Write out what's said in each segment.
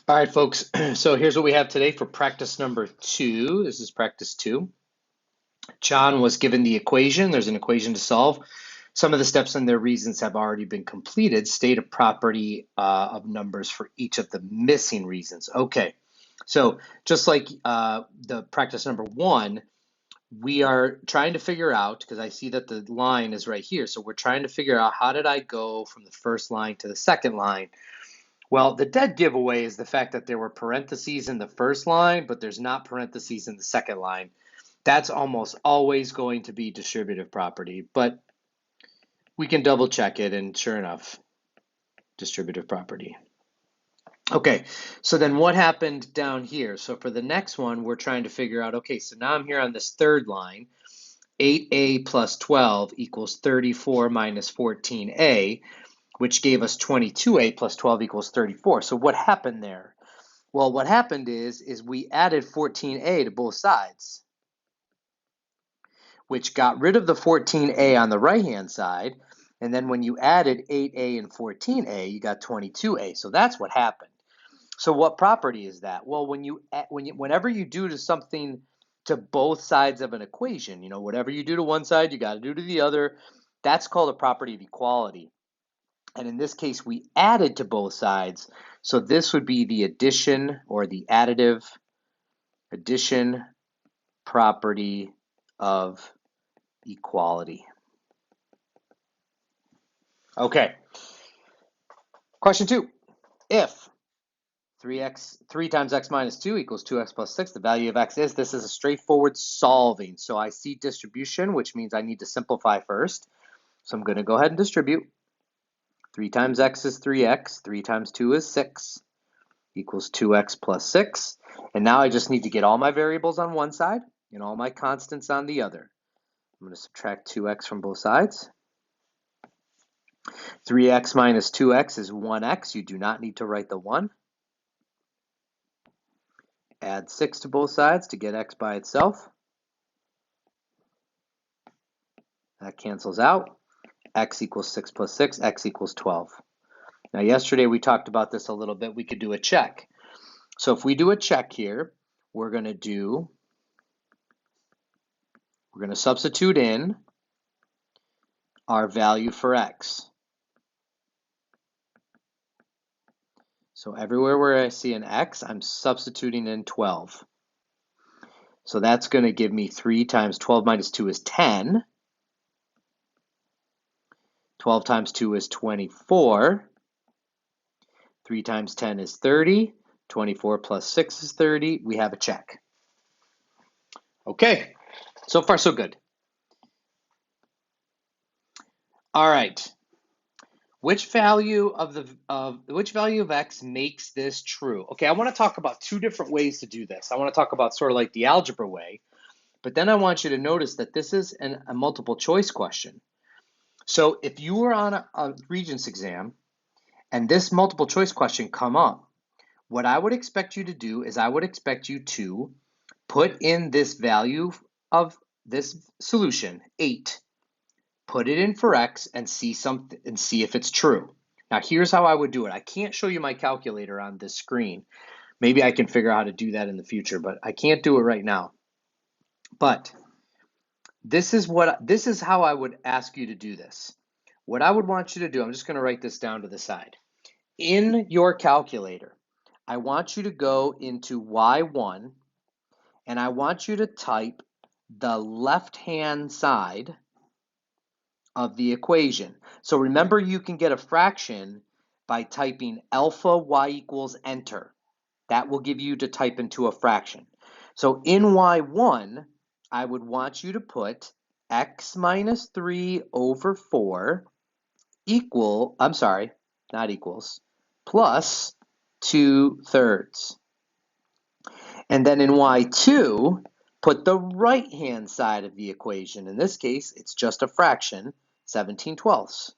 All right, folks. So here's what we have today for practice number 2. This is practice 2. John was given the equation. There's an equation to solve. Some of the steps and their reasons have already been completed. State a property of numbers for each of the missing reasons. Okay, so just like the practice number 1, we are trying to figure out, because I see that the line is right here. So we're trying to figure out, how did I go from the first line to the second line? Well, the dead giveaway is the fact that there were parentheses in the first line, but there's not parentheses in the second line. That's almost always going to be distributive property, but we can double check it, and sure enough, distributive property. Okay, so then what happened down here? So for the next one, we're trying to figure out, okay, so now I'm here on this third line. 8a plus 12 equals 34 minus 14a, which gave us 22a plus 12 equals 34. So what happened there? Well, what happened is we added 14a to both sides, which got rid of the 14a on the right-hand side. And then when you added 8a and 14a, you got 22a. So that's what happened. So what property is that? Well, whenever you do to something to both sides of an equation, whatever you do to one side, you got to do to the other. That's called a property of equality. And in this case, we added to both sides. So this would be the addition, or the additive addition property of equality. Okay. Question 2. If 3 times x minus 2 equals 2x plus 6, the value of x is, this is a straightforward solving. So I see distribution, which means I need to simplify first. So I'm going to go ahead and distribute. 3 times x is 3x. 3 times 2 is 6. Equals 2x plus 6. And now I just need to get all my variables on one side and all my constants on the other. I'm going to subtract 2x from both sides. 3x minus 2x is 1x. You do not need to write the 1. Add 6 to both sides to get x by itself. That cancels out. X equals 6 plus 6. X equals 12. Now, yesterday we talked about this a little bit. We could do a check. So if we do a check here, we're going to substitute in our value for x. So everywhere where I see an x, I'm substituting in 12. So that's going to give me 3 times 12 minus 2 is 10. 12 times 2 is 24. 3 times 10 is 30. 24 plus 6 is 30. We have a check. Okay, so far so good. All right. Which value of x makes this true? Okay, I want to talk about 2 different ways to do this. I want to talk about sort of like the algebra way, but then I want you to notice that this is a multiple choice question. So if you were on a Regents exam and this multiple choice question come up, what I would expect you to do is I would expect you to put in this value of this solution, 8. Put it in for x and see if it's true. Now here's how I would do it. I can't show you my calculator on this screen. Maybe I can figure out how to do that in the future, but I can't do it right now. But this is how I would ask you to do this. What I would want you to do, I'm just going to write this down to the side. In your calculator, I want you to go into Y1 and I want you to type the left-hand side of the equation. So remember, you can get a fraction by typing alpha y equals enter. That will give you to type into a fraction. So in Y1, I would want you to put x minus 3 over 4 plus 2/3. And then in Y2, put the right-hand side of the equation. In this case, it's just a fraction, 17/12.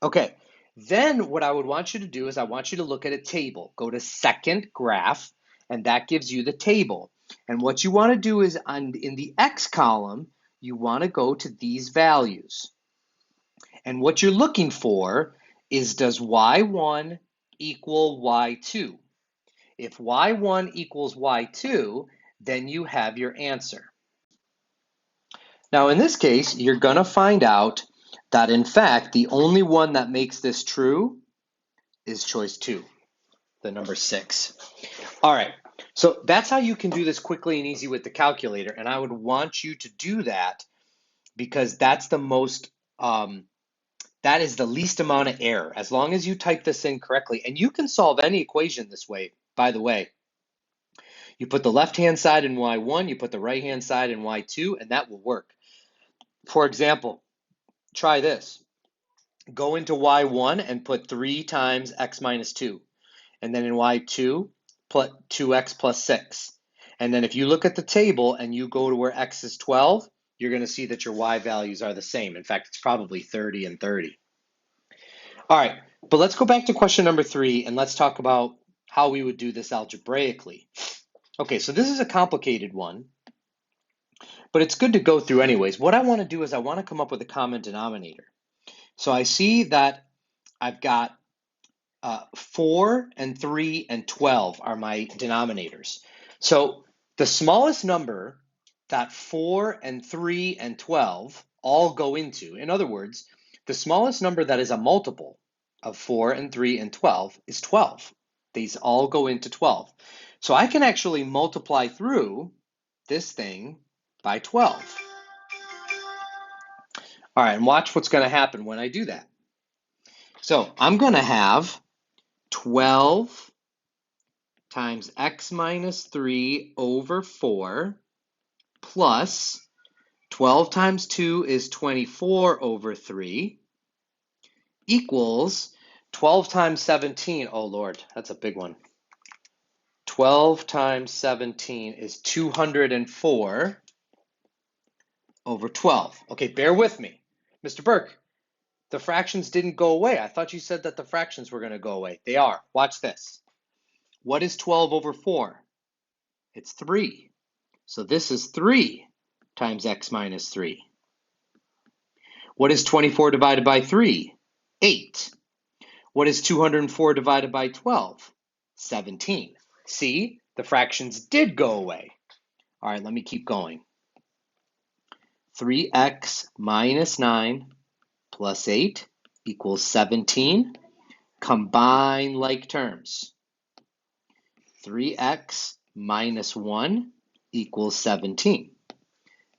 Okay, then what I would want you to do is I want you to look at a table. Go to second graph, and that gives you the table. And what you want to do is in the x column, you want to go to these values. And what you're looking for is, does y1 equal y2. If y1 equals y2, then you have your answer. Now, in this case, you're going to find out that, in fact, the only one that makes this true is choice 2, the number 6. All right, so that's how you can do this quickly and easy with the calculator, and I would want you to do that because that's the most, that is the least amount of error, as long as you type this in correctly. And you can solve any equation this way, by the way. You put the left-hand side in y1, you put the right-hand side in y2, and that will work. For example, try this. Go into y1 and put 3 times x minus 2. And then in y2, put 2x plus 6. And then if you look at the table and you go to where x is 12, you're going to see that your y values are the same. In fact, it's probably 30 and 30. All right, but let's go back to question number 3 and let's talk about how we would do this algebraically. Okay, so this is a complicated one, but it's good to go through anyways. What I want to do is I want to come up with a common denominator. So I see that I've got 4 and 3 and 12 are my denominators. So the smallest number that 4 and 3 and 12 all go into, in other words, the smallest number that is a multiple of 4 and 3 and 12 is 12. These all go into 12. So I can actually multiply through this thing by 12. All right, and watch what's going to happen when I do that. So I'm going to have 12 times x minus 3 over 4 plus 12 times 2 is 24 over 3 equals 12 times 17. Oh, Lord, that's a big one. 12 times 17 is 204 over 12. Okay, bear with me. Mr. Burke, the fractions didn't go away. I thought you said that the fractions were going to go away. They are. Watch this. What is 12 over 4? It's 3. So this is 3 times x minus 3. What is 24 divided by 3? 8. What is 204 divided by 12? 17. See, the fractions did go away. All right, let me keep going. 3x minus 9 plus 8 equals 17. Combine like terms. 3x minus 1 equals 17.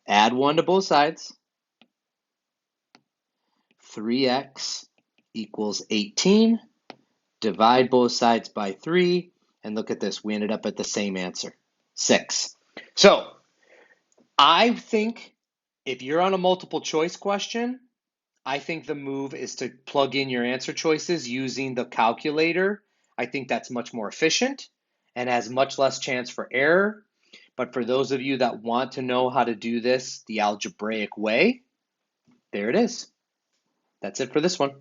Add 1 to both sides. 3x equals 18. Divide both sides by 3. And look at this. We ended up at the same answer, 6. So I think if you're on a multiple choice question, I think the move is to plug in your answer choices using the calculator. I think that's much more efficient and has much less chance for error. But for those of you that want to know how to do this the algebraic way, there it is. That's it for this one.